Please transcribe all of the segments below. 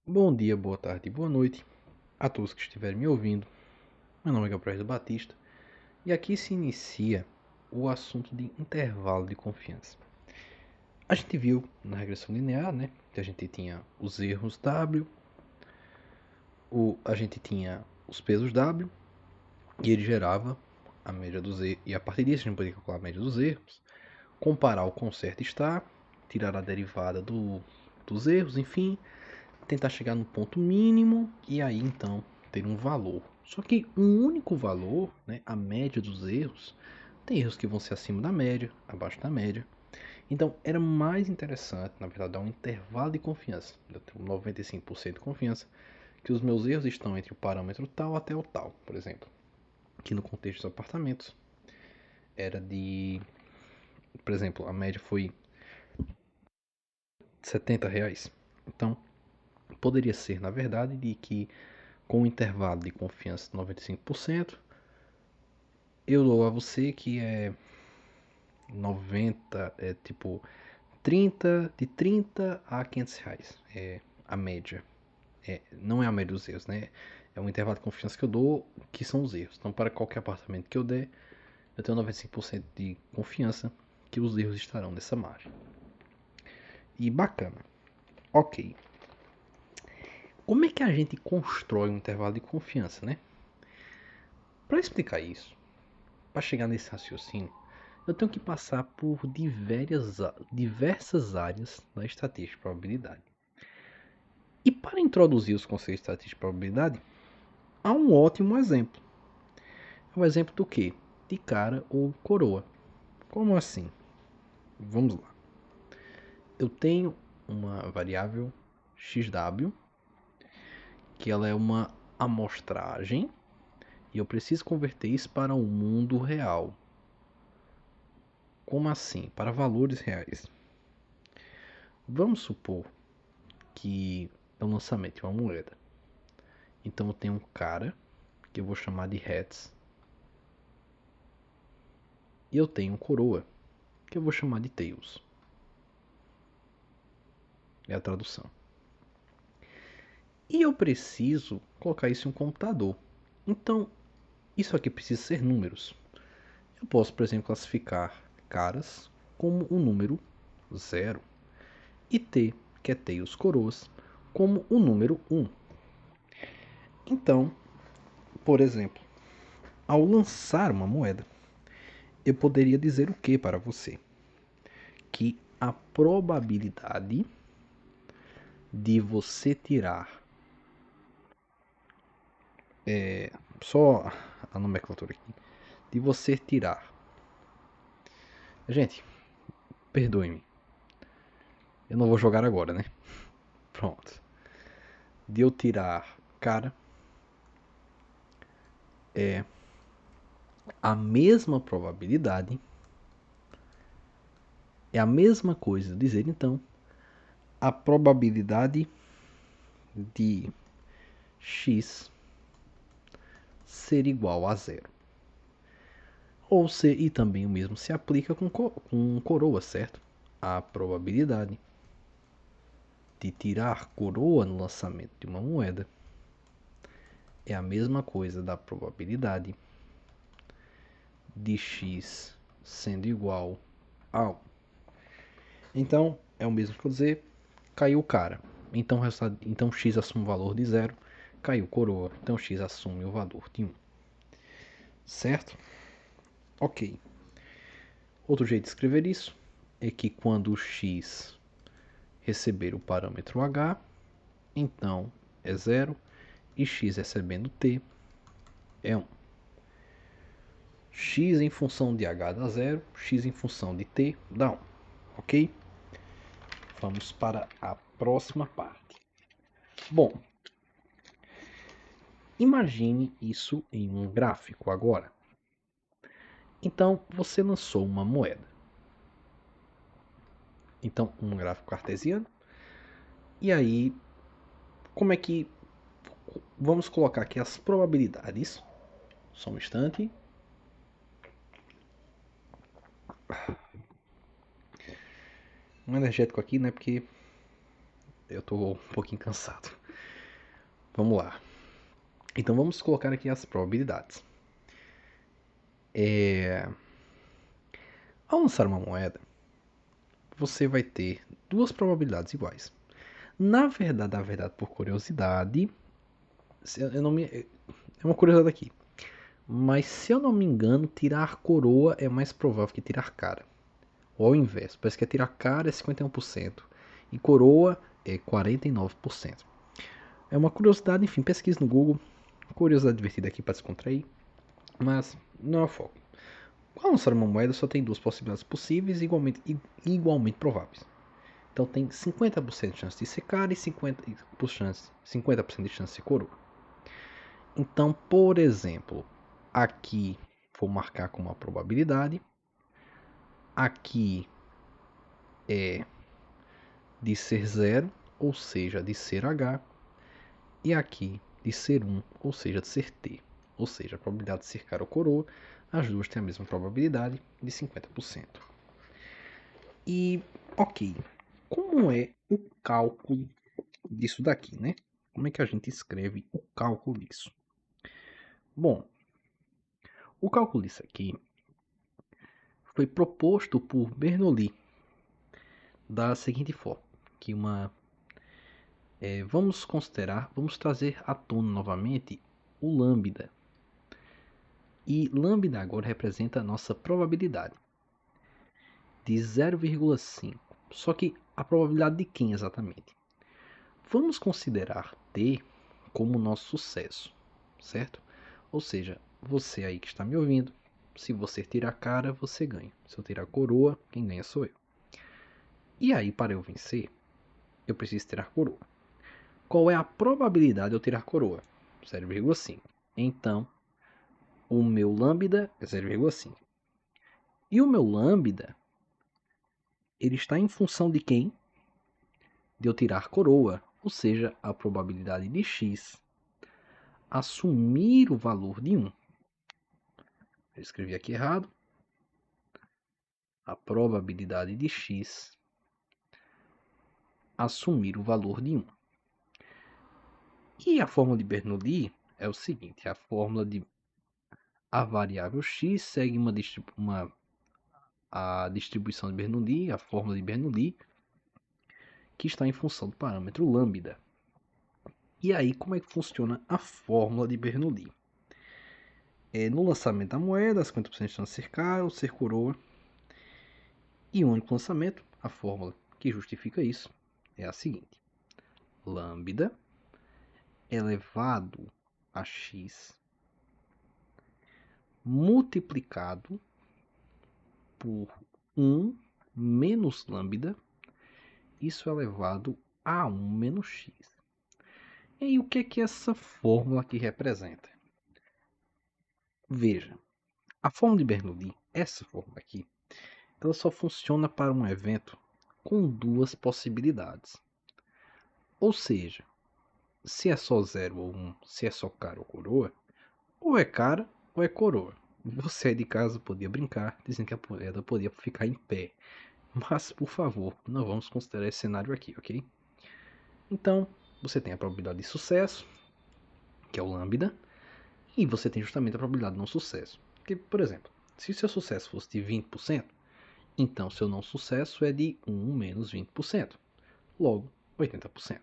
Bom dia, boa tarde e boa noite a todos que estiverem me ouvindo. Meu nome é Gabriel Batista e aqui se inicia o assunto de intervalo de confiança. A gente viu na regressão linear, né, que a gente tinha os erros W, a gente tinha os pesos W e ele gerava a média dos erros. E a partir disso a gente podia calcular a média dos erros, comparar o com certo está, tirar a derivada dos erros, enfim, tentar chegar no ponto mínimo e aí então ter um valor. Só que um único valor, né, a média dos erros, tem erros que vão ser acima da média, abaixo da média. Então era mais interessante, na verdade, dar um intervalo de confiança. Eu tenho 95% de confiança que os meus erros estão entre o parâmetro tal até o tal, por exemplo. Aqui no contexto dos apartamentos era de, por exemplo, a média foi R$ 70. Então poderia ser, na verdade, de que com um intervalo de confiança de 95%, eu dou a você que é 90, é tipo 30, de 30 a R$ 500. É a média. Não é a média dos erros, né? É um intervalo de confiança que eu dou, que são os erros. Então, para qualquer apartamento que eu der, eu tenho 95% de confiança que os erros estarão nessa margem. E bacana. Ok. Como é que a gente constrói um intervalo de confiança, né? Para explicar isso, para chegar nesse raciocínio, eu tenho que passar por diversas áreas da estatística de probabilidade. E para introduzir os conceitos de estatística de probabilidade, há um ótimo exemplo. É um exemplo do quê? De cara ou coroa. Como assim? Vamos lá. Eu tenho uma variável xw, que ela é uma amostragem, e eu preciso converter isso para o mundo real. Como assim? Para valores reais. Vamos supor que é o lançamento de uma moeda. Então eu tenho um cara que eu vou chamar de heads. E eu tenho um coroa que eu vou chamar de tails. É a tradução. E eu preciso colocar isso em um computador. Então, isso aqui precisa ser números. Eu posso, por exemplo, classificar caras como o número 0 e T, que é tails coroas, como o número 1. Então, por exemplo, ao lançar uma moeda, eu poderia dizer o que para você? Que a probabilidade de você tirar só a nomenclatura aqui, de você tirar. Gente, perdoe-me, eu não vou jogar agora, né? Pronto. De eu tirar cara é a mesma probabilidade, é a mesma coisa dizer então a probabilidade de x ser igual a zero. Ou se, e também o mesmo se aplica com coroa, certo? A probabilidade de tirar coroa no lançamento de uma moeda é a mesma coisa da probabilidade de x sendo igual a 1. Então, é o mesmo que eu dizer, caiu o cara. Então x assume o valor de 0, caiu coroa. Então x assume o valor de 1. Certo? Ok. Outro jeito de escrever isso é que quando o x receber o parâmetro h, então é 0, e x recebendo t é 1. X em função de h dá 0, x em função de t dá 1. Ok? Vamos para a próxima parte. Bom, imagine isso em um gráfico agora. Então, você lançou uma moeda. Então, um gráfico cartesiano. E aí, como é que... Vamos colocar aqui as probabilidades. Só um instante. Um energético aqui, né? Porque eu tô um pouquinho cansado. Vamos lá. Então vamos colocar aqui as probabilidades. Ao lançar uma moeda, você vai ter duas probabilidades iguais. Na verdade, por curiosidade, eu não me, é uma curiosidade aqui. Mas se eu não me engano, tirar coroa é mais provável que tirar cara. Ou ao inverso, parece que tirar cara é 51% e coroa é 49%. É uma curiosidade, enfim, pesquise no Google. Curiosidade divertida aqui para descontrair, mas não é o foco. Ao lançar uma moeda só tem duas possibilidades possíveis igualmente prováveis. Então tem 50% de chance de ser cara e 50% de chance de ser coroa. Então, por exemplo, aqui vou marcar com uma probabilidade. Aqui é de ser 0, ou seja, de ser H. E aqui de ser 1, ou seja, de ser T. Ou seja, a probabilidade de ser cara ou coroa, as duas têm a mesma probabilidade de 50%. E, ok, como é o cálculo disso daqui, né? Como é que a gente escreve o cálculo disso? Bom, o cálculo disso aqui foi proposto por Bernoulli da seguinte forma, que vamos trazer à tona novamente o lambda. E lambda agora representa a nossa probabilidade de 0,5. Só que a probabilidade de quem exatamente? Vamos considerar T como nosso sucesso, certo? Ou seja, você aí que está me ouvindo, se você tirar a cara, você ganha. Se eu tirar a coroa, quem ganha sou eu. E aí, para eu vencer, eu preciso tirar a coroa. Qual é a probabilidade de eu tirar a coroa? 0,5. Então, o meu lambda é 0,5. E o meu lambda, ele está em função de quem? De eu tirar coroa, ou seja, a probabilidade de x assumir o valor de 1. Eu escrevi aqui errado. A probabilidade de x assumir o valor de 1. E a fórmula de Bernoulli é o seguinte, a fórmula de a variável x segue a distribuição de Bernoulli, a fórmula de Bernoulli, que está em função do parâmetro lambda. E aí, como é que funciona a fórmula de Bernoulli? No lançamento da moeda, 50% de chance de ser cara ou ser coroa. E o único lançamento, a fórmula que justifica isso, é a seguinte. Lambda elevado a x multiplicado por 1 menos lambda, isso elevado a 1 menos x. E aí, o que é que essa fórmula aqui representa? Veja, a fórmula de Bernoulli, essa fórmula aqui, ela só funciona para um evento com duas possibilidades. Ou seja, se é só 0 ou 1, se é só cara ou coroa, ou é cara ou é coroa. Você aí de casa podia brincar, dizendo que a moeda podia ficar em pé. Mas, por favor, não vamos considerar esse cenário aqui, ok? Então, você tem a probabilidade de sucesso, que é o lambda, e você tem justamente a probabilidade de não sucesso. Porque, por exemplo, se o seu sucesso fosse de 20%, então seu não sucesso é de 1 menos 20%, logo 80%.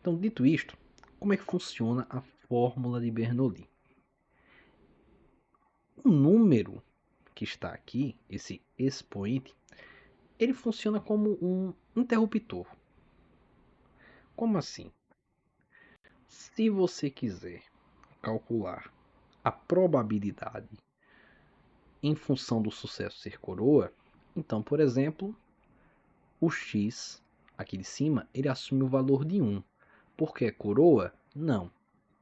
Então, dito isto, como é que funciona a fórmula de Bernoulli? O número que está aqui, esse expoente, ele funciona como um interruptor. Como assim? Se você quiser calcular a probabilidade em função do sucesso ser coroa, então, por exemplo, o x aqui de cima, ele assume o valor de 1. Por que é coroa? Não,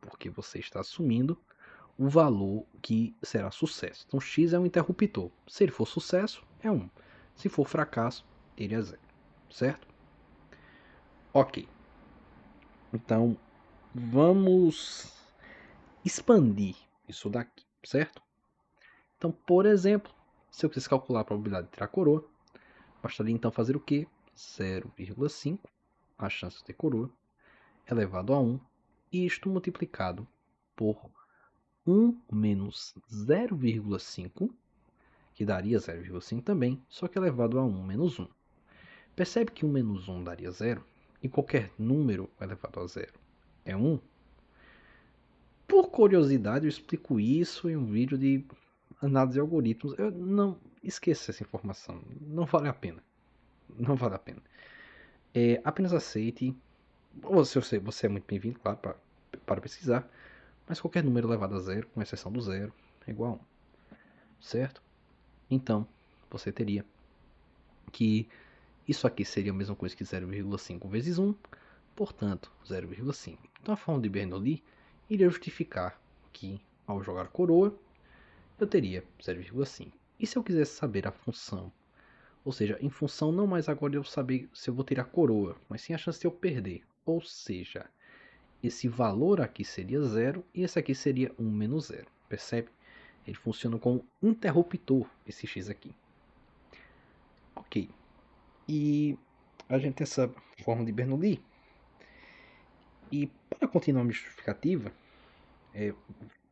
porque você está assumindo o valor que será sucesso. Então, x é um interruptor. Se ele for sucesso, é 1. Se for fracasso, ele é 0. Certo? Ok. Então, vamos expandir isso daqui, certo? Então, por exemplo, se eu quisesse calcular a probabilidade de tirar a coroa, bastaria então fazer o quê? 0,5, a chance de ter coroa, elevado a 1, isto multiplicado por 1 menos 0,5, que daria 0,5 também, só que elevado a 1 menos 1. Percebe que 1 menos 1 daria 0? E qualquer número elevado a 0 é 1? Por curiosidade, eu explico isso em um vídeo de análise de algoritmos. Eu não esqueça essa informação. Não vale a pena. Não vale a pena. Apenas aceite. Você é muito bem-vindo, claro, para pesquisar. Mas qualquer número elevado a 0, com exceção do 0, é igual a 1. Certo? Então, você teria que isso aqui seria a mesma coisa que 0,5 vezes 1, portanto, 0,5. Então, a forma de Bernoulli iria justificar que, ao jogar coroa, eu teria 0,5. E se eu quisesse saber a função, ou seja, em função não mais agora de eu saber se eu vou tirar coroa, mas sim a chance de eu perder. Ou seja, esse valor aqui seria 0 e esse aqui seria 1 menos 0. Percebe? Ele funciona como um interruptor, esse x aqui. Ok. E a gente tem essa forma de Bernoulli. E para continuar a minha justificativa,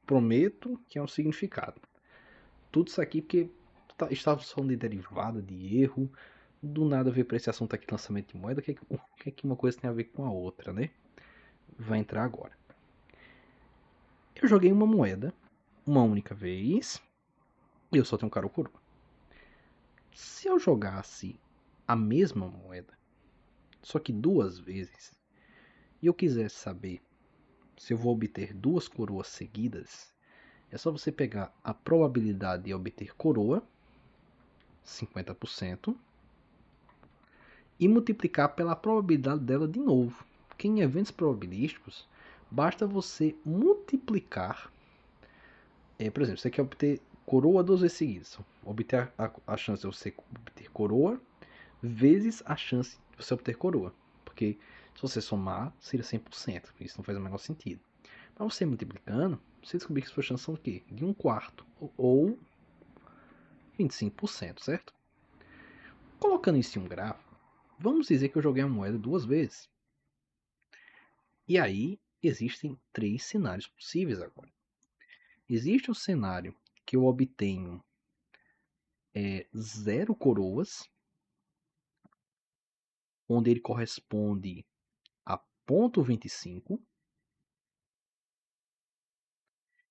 prometo que é um significado. Tudo isso aqui porque estava falando de derivada, de erro. Do nada veio para esse assunto aqui, lançamento de moeda. O que é que uma coisa tem a ver com a outra, né? Vai entrar agora. Eu joguei uma moeda uma única vez e eu só tenho um cara ou coroa. Se eu jogasse a mesma moeda, só que duas vezes, e eu quisesse saber se eu vou obter duas coroas seguidas, é só você pegar a probabilidade de obter coroa, 50%, e multiplicar pela probabilidade dela de novo. Porque em eventos probabilísticos, basta você multiplicar. Por exemplo, você quer obter coroa duas vezes seguidas. Obter a chance de você obter coroa vezes a chance de você obter coroa. Porque se você somar, seria 100%. Isso não faz o menor sentido. Mas você multiplicando, você descobrir que sua chance são o quê? De 1/4 ou 25%, certo? Colocando isso em um gráfico, vamos dizer que eu joguei a moeda duas vezes. E aí existem três cenários possíveis agora. Existe o cenário que eu obtenho 0 coroas, onde ele corresponde a 0,25.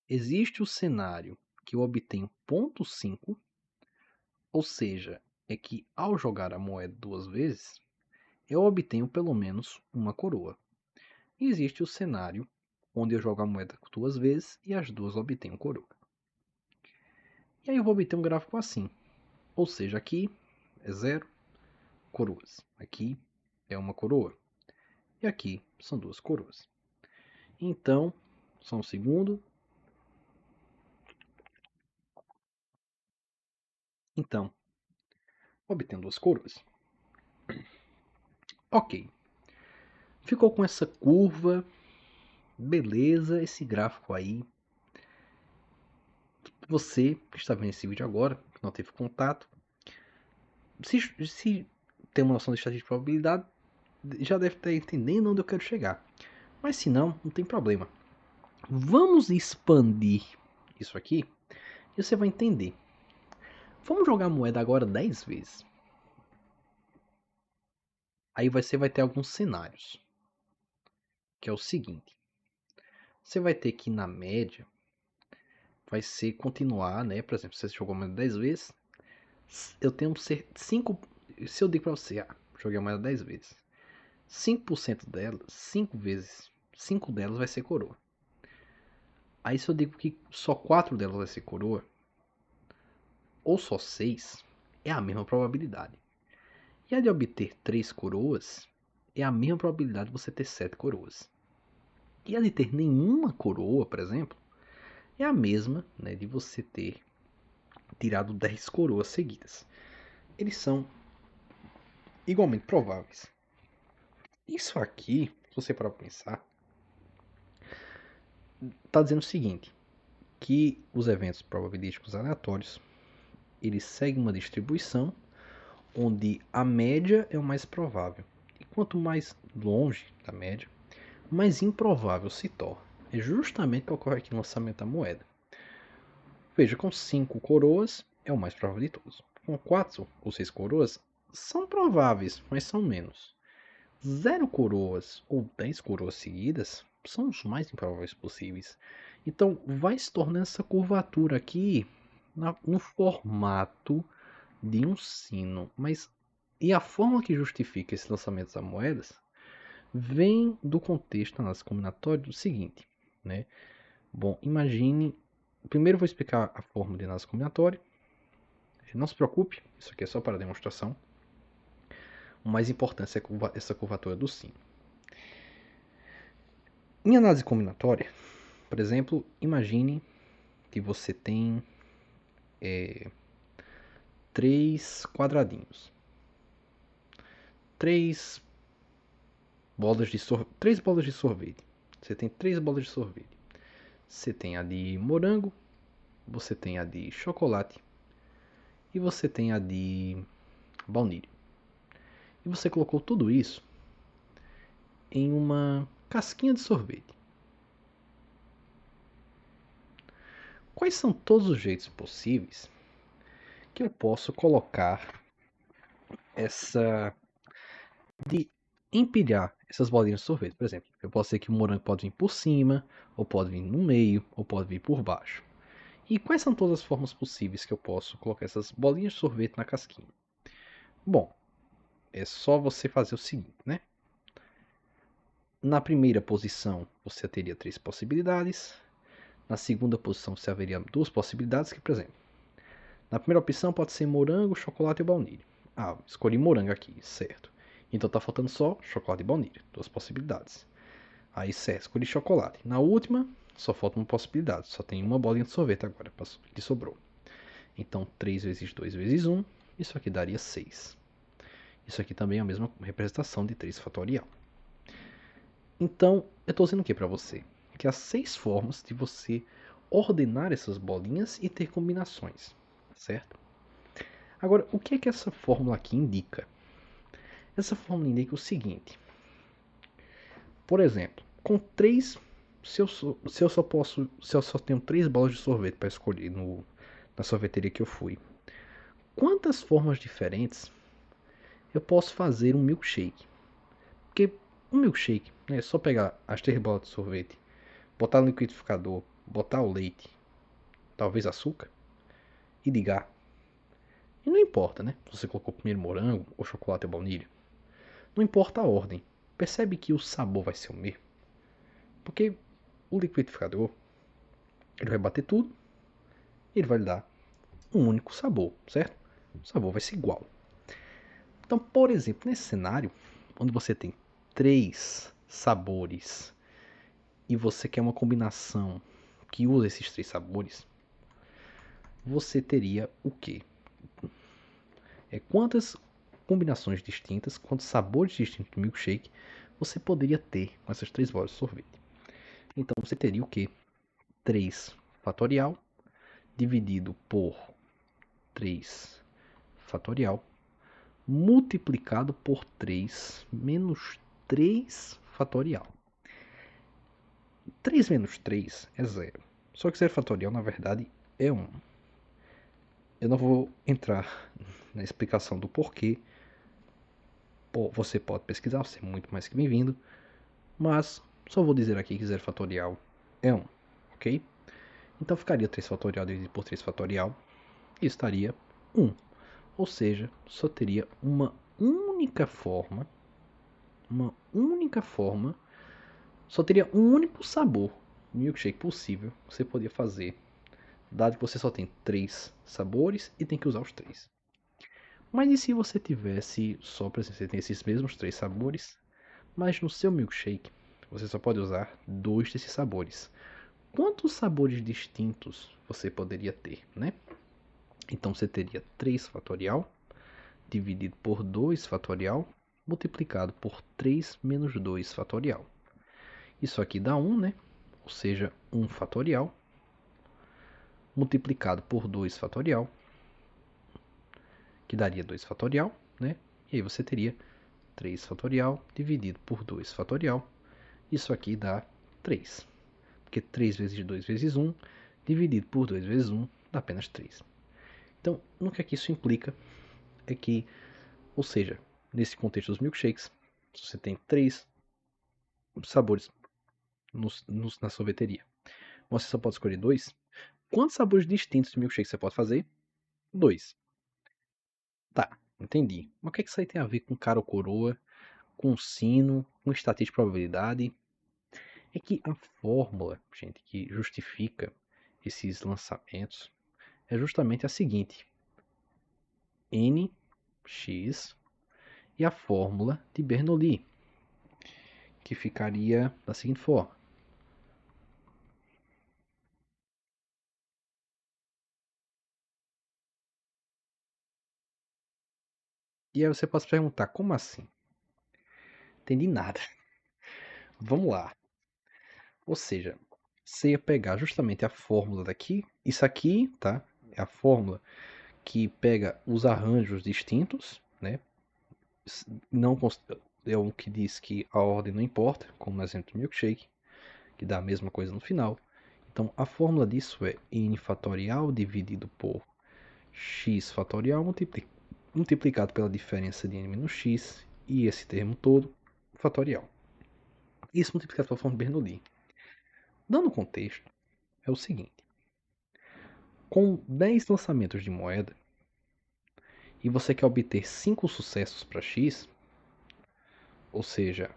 Existe o cenário que eu obtenho 0,5, ou seja, é que ao jogar a moeda duas vezes, eu obtenho pelo menos uma coroa. E existe o cenário onde eu jogo a moeda duas vezes e as duas obtenho coroa. E aí eu vou obter um gráfico assim. Ou seja, aqui é 0 coroas. Aqui é uma coroa. E aqui são duas coroas. Então, só um segundo. Então, obtendo duas coroas. Ok. Ficou com essa curva. Beleza, esse gráfico aí. Você que está vendo esse vídeo agora, que não teve contato, se tem uma noção de estatística de probabilidade, já deve estar entendendo onde eu quero chegar. Mas se não, não tem problema. Vamos expandir isso aqui e você vai entender. Vamos jogar a moeda agora 10 vezes. Aí você vai ter alguns cenários. Que é o seguinte. Você vai ter que, na média, vai ser continuar, né? Por exemplo, se você jogou a moeda 10 vezes, eu tenho 5. Se eu digo pra você, joguei a moeda 10 vezes. 5% delas, 5 vezes, 5 delas vai ser coroa. Aí se eu digo que só 4 delas vai ser coroa, ou só 6, é a mesma probabilidade. E a de obter 3 coroas, é a mesma probabilidade de você ter 7 coroas. E a de ter nenhuma coroa, por exemplo, é a mesma, né, de você ter tirado 10 coroas seguidas. Eles são igualmente prováveis. Isso aqui, se você parar para pensar, está dizendo o seguinte, que os eventos probabilísticos aleatórios, eles seguem uma distribuição onde a média é o mais provável. E quanto mais longe da média, mais improvável se torna. É justamente o que ocorre aqui no lançamento da moeda. Veja, com 5 coroas é o mais provável de todos. Com 4 ou 6 coroas são prováveis, mas são menos. 0 coroas ou 10 coroas seguidas são os mais improváveis possíveis. Então vai se tornando essa curvatura aqui no formato de um sino. E a forma que justifica esse lançamento das moedas vem do contexto da análise combinatória do seguinte, né? Bom, imagine. Primeiro eu vou explicar a forma de análise combinatória. Não se preocupe, isso aqui é só para demonstração. O mais importante é essa curvatura do sino. Em análise combinatória, por exemplo, imagine que você tem 3 quadradinhos. 3 bolas de sorvete. Você tem 3 bolas de sorvete. Você tem a de morango, você tem a de chocolate e você tem a de baunilha. E você colocou tudo isso em uma casquinha de sorvete. Quais são todos os jeitos possíveis que eu posso colocar de empilhar essas bolinhas de sorvete? Por exemplo, eu posso dizer que o morango pode vir por cima, ou pode vir no meio, ou pode vir por baixo. E quais são todas as formas possíveis que eu posso colocar essas bolinhas de sorvete na casquinha? Bom, é só você fazer o seguinte, né? Na primeira posição, você teria 3 possibilidades. Na segunda posição, você haveria 2 possibilidades, que, por exemplo, na primeira opção pode ser morango, chocolate ou baunilha. Ah, escolhi morango aqui, certo. Então tá faltando só chocolate e baunilha, 2 possibilidades. Aí, certo, escolhi chocolate. Na última, só falta uma possibilidade, só tem uma bolinha de sorvete agora que sobrou. Então, 3 vezes 2 vezes 1, isso aqui daria 6. Isso aqui também é a mesma representação de 3 fatorial. Então, eu estou dizendo o que para você? Que há 6 formas de você ordenar essas bolinhas e ter combinações, certo? Agora, o que é que essa fórmula aqui indica? Essa fórmula indica o seguinte. Por exemplo, com 3, se eu só tenho 3 bolas de sorvete para escolher na sorveteria que eu fui, quantas formas diferentes eu posso fazer um milkshake? Porque um milkshake é só pegar as 3 bolas de sorvete, botar no liquidificador, botar o leite, talvez açúcar, e ligar. E não importa, né? Se você colocou primeiro morango ou chocolate ou baunilha. Não importa a ordem. Percebe que o sabor vai ser o mesmo. Porque o liquidificador, ele vai bater tudo e ele vai lhe dar um único sabor, certo? O sabor vai ser igual. Então, por exemplo, nesse cenário, onde você tem 3 sabores e você quer uma combinação que use esses 3 sabores, você teria o quê? Quantas combinações distintas, quantos sabores distintos de milkshake você poderia ter com essas 3 bolas de sorvete? Então você teria o quê? 3 fatorial dividido por 3 fatorial multiplicado por 3 menos 3 fatorial. 3 menos 3 é 0. Só que 0 fatorial, na verdade, é 1. Eu não vou entrar na explicação do porquê. Você pode pesquisar, você é muito mais que bem-vindo. Mas só vou dizer aqui que 0 fatorial é 1, ok? Então ficaria 3 fatorial dividido por 3 fatorial e estaria 1. Ou seja, só teria uma única forma, só teria um único sabor milkshake possível que você poderia fazer, dado que você só tem 3 sabores e tem que usar os 3. Mas e se você tivesse só, por exemplo, você tem esses mesmos 3 sabores, mas no seu milkshake você só pode usar 2 desses sabores? Quantos sabores distintos você poderia ter, né? Então você teria 3 fatorial dividido por 2 fatorial multiplicado por 3 menos 2 fatorial. Isso aqui dá 1, né? Ou seja, 1 fatorial multiplicado por 2 fatorial, que daria 2 fatorial, né? E aí você teria 3 fatorial dividido por 2 fatorial. Isso aqui dá 3. Porque 3 vezes 2 vezes 1, dividido por 2 vezes 1, dá apenas 3. Então, no que é que isso implica? É que, ou seja, nesse contexto dos milkshakes, você tem 3 sabores na sorveteria. Você só pode escolher 2. Quantos sabores distintos de milkshake você pode fazer? 2. Tá, entendi. Mas o que é que isso aí tem a ver com cara ou coroa, com sino, com estatística de probabilidade? É que a fórmula, gente, que justifica esses lançamentos é justamente a seguinte: nx e a fórmula de Bernoulli, que ficaria da seguinte forma. E aí você pode se perguntar, como assim? Entendi nada. Vamos lá. Ou seja, você ia pegar justamente a fórmula daqui. Isso aqui, tá? É a fórmula que pega os arranjos distintos, né? Não é um que diz que a ordem não importa, como no exemplo do milkshake, que dá a mesma coisa no final. Então, a fórmula disso é n fatorial dividido por x fatorial multiplicado pela diferença de n menos x e esse termo todo fatorial. Isso multiplicado pela fórmula de Bernoulli. Dando contexto, é o seguinte: com 10 lançamentos de moeda e você quer obter 5 sucessos para x, ou seja,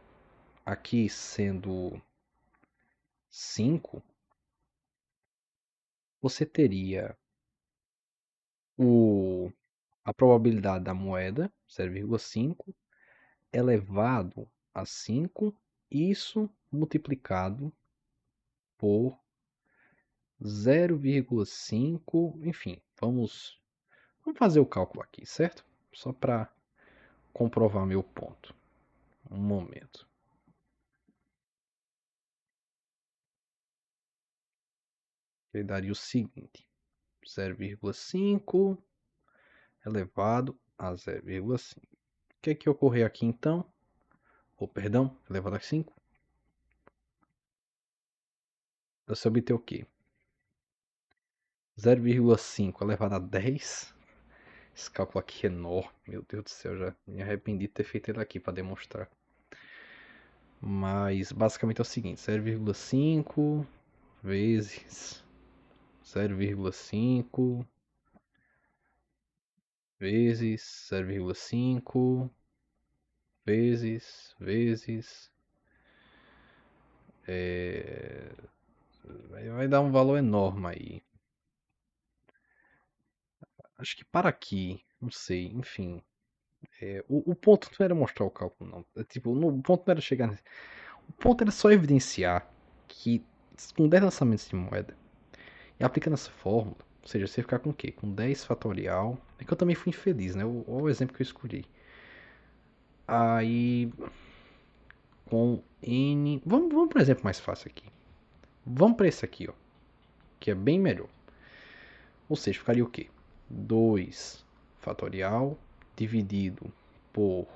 aqui sendo 5, você teria a probabilidade da moeda, 0,5, elevado a 5, isso multiplicado por 0,5, enfim, vamos fazer o cálculo aqui, certo? Só para comprovar meu ponto. Um momento. Ele daria o seguinte: 0,5 elevado a 0,5. O que é que ocorrer aqui então? Ou perdão, elevado a 5. Você obter o quê? 0,5 elevado a 10. Esse cálculo aqui é enorme. Meu Deus do céu, já me arrependi de ter feito ele aqui para demonstrar. Mas basicamente é o seguinte: 0,5 vezes 0,5 vezes 0,5 vezes vai dar um valor enorme aí. Acho que para aqui, não sei, enfim. O ponto não era mostrar o cálculo, não. Tipo, o ponto não era chegar nesse. O ponto era só evidenciar que com 10 lançamentos de moeda e aplicando essa fórmula, ou seja, você ficar com o quê? Com 10 fatorial. É que eu também fui infeliz, né? Olha o exemplo que eu escolhi. Aí, com N. Vamos para um exemplo mais fácil aqui. Vamos para esse aqui, ó. Que é bem melhor. Ou seja, ficaria o quê? 2 fatorial dividido por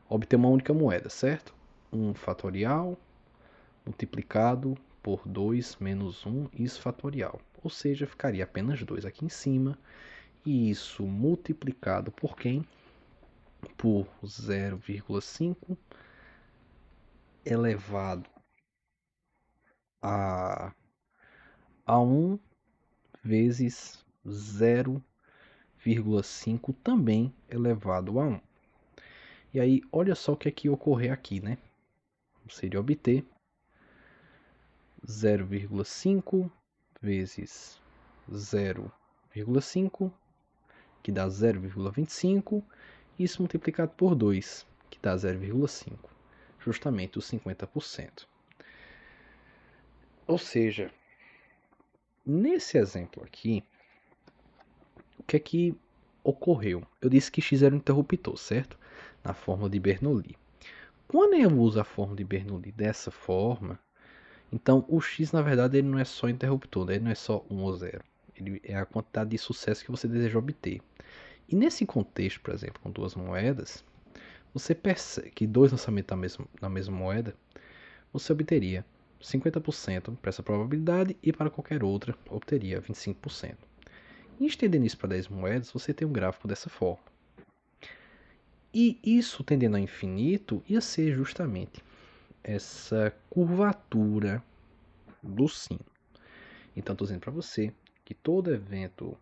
obter uma única moeda, certo? 1 fatorial multiplicado por 2 menos 1, isso fatorial. Ou seja, ficaria apenas 2 aqui em cima. E isso multiplicado por quem? Por 0,5 elevado a 1 vezes 0,5 também elevado a 1. E aí, olha só o que é que ia ocorrer aqui, né? Seria obter 0,5 vezes 0,5, que dá 0,25, isso multiplicado por 2, que dá 0,5, justamente os 50%. Ou seja, nesse exemplo aqui, o que é que ocorreu? Eu disse que x era um interruptor, certo? Na fórmula de Bernoulli. Quando eu uso a fórmula de Bernoulli dessa forma, então o x na verdade ele não é só interruptor, né? Ele não é só 1 ou 0. Ele é a quantidade de sucesso que você deseja obter. E nesse contexto, por exemplo, com duas moedas, você percebe que dois lançamentos da mesma moeda, você obteria 50% para essa probabilidade e para qualquer outra obteria 25%. E estendendo isso para 10 moedas, você tem um gráfico dessa forma. E isso tendendo ao infinito ia ser justamente essa curvatura do sino. Então, estou dizendo para você que todo evento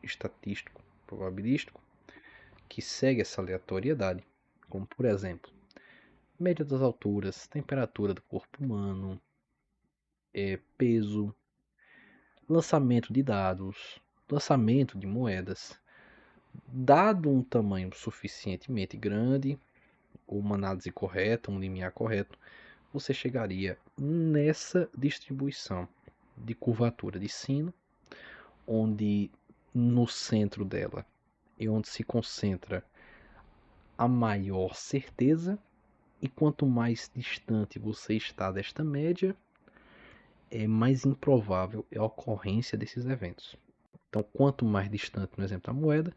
estatístico, probabilístico, que segue essa aleatoriedade, como por exemplo, média das alturas, temperatura do corpo humano, peso, lançamento de dados, lançamento de moedas, dado um tamanho suficientemente grande, ou uma análise correta, um limiar correto, você chegaria nessa distribuição de curvatura de sino, onde no centro dela é onde se concentra a maior certeza, e quanto mais distante você está desta média, mais improvável é a ocorrência desses eventos. Então, quanto mais distante, no exemplo da moeda,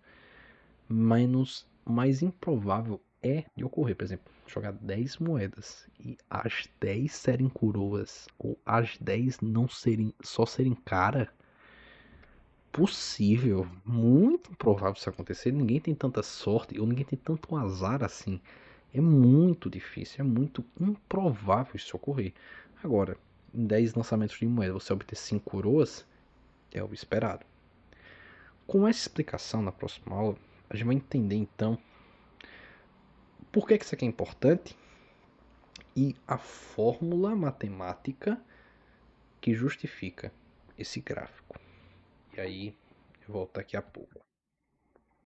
mais improvável é de ocorrer. Por exemplo, jogar 10 moedas e as 10 serem coroas, ou as 10 não serem, só serem cara, possível, muito improvável isso acontecer. Ninguém tem tanta sorte, ou ninguém tem tanto azar assim. É muito difícil, é muito improvável isso ocorrer. Agora, em 10 lançamentos de moeda, você obter 5 coroas, é o esperado. Com essa explicação na próxima aula, a gente vai entender então por que isso aqui é importante e a fórmula matemática que justifica esse gráfico. E aí, eu volto daqui a pouco.